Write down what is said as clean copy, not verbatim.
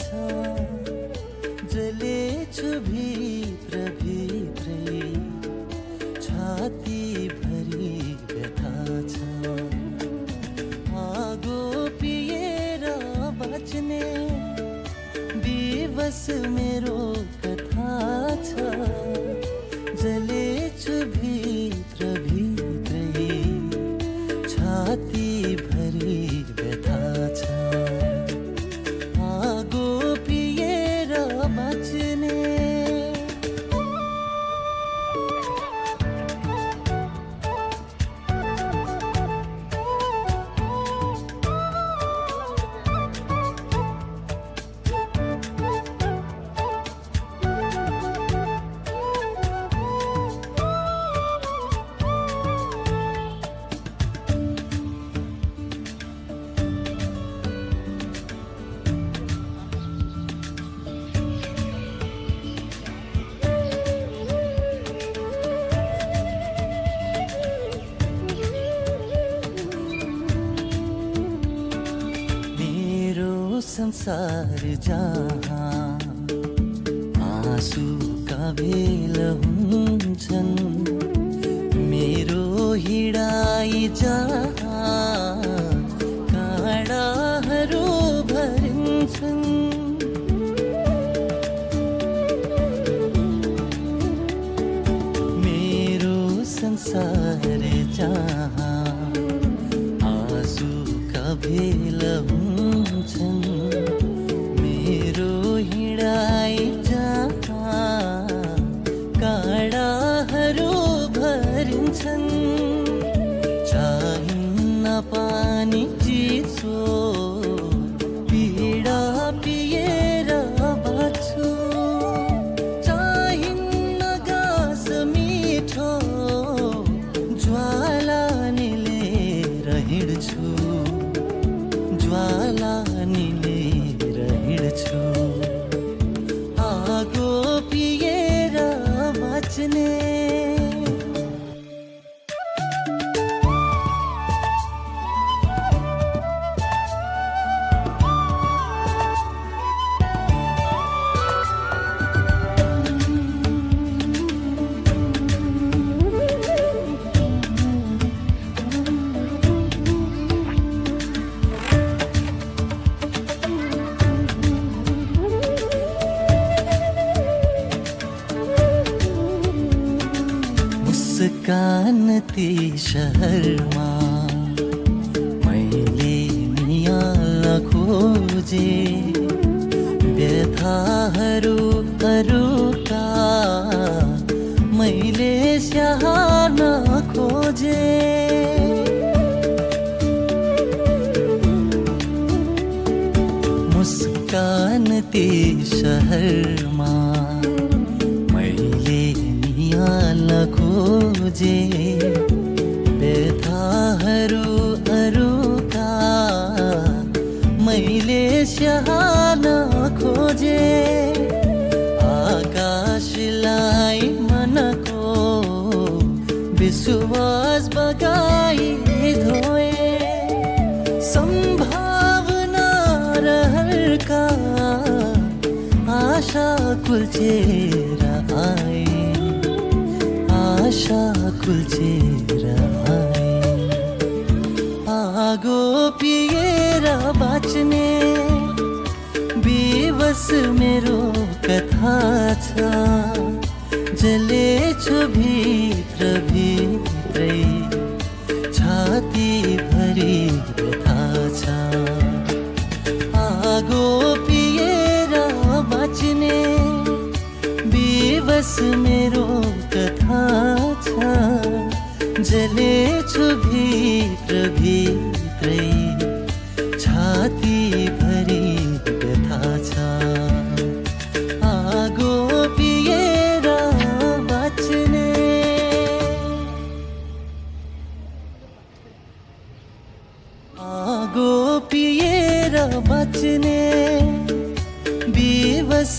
छ जलेछु भित्र भित्रै छाती भरि व्यथा छ आगो पिएर बाँच्ने दिवस मेरो कथा छ जलेछु भित्र भित्रै छाती भरि व्यथा छ आगो पिएर बाँच्ने संसार जहाँ आँसुका भेल हुन्छन् मेरो हिँडाइ जहाँ काँडाहरू भरिन्छन् मेरो संसार जहाँ आँसुका भेल हुन्छन् मेरो हिँडाइ जहाँ काँडाहरू भरिन्छन् चाहिन्न पानी चिसो पीडा पिएर बाँच्छु चाहिन्न घाँस मिठो ज्वाला निलेर हिँड्छु ज्वाला निलेर हिँड्छु आगो पिएर बाँच्ने मुस्कान ती शहरमा मैले नियाल खोजे व्यथाहरू अरूका मैले स्याहार्न खोजे मुस्कान ती शहरमा मैले नियाल खोजे व्यथाहरू अरूका मैले स्याहार्न खोजे आकाशलाई मनको विश्वास बगाई धोए सम्भावना रहरका आशा कुल्चेर आए आशा कुल्चेर आए आगो पिएर बाँच्ने बेबस मेरो कथा छ जलेछु भित्र भित्रै छाती भरि व्यथा छ आगो पिएर बाँच्ने बेबस मेरो कथा छ जलेछु भित्र भित्रै छाती भरि व्यथा छ आगो पिएर बाँच्ने आगो पिएर बाँच्ने बेबस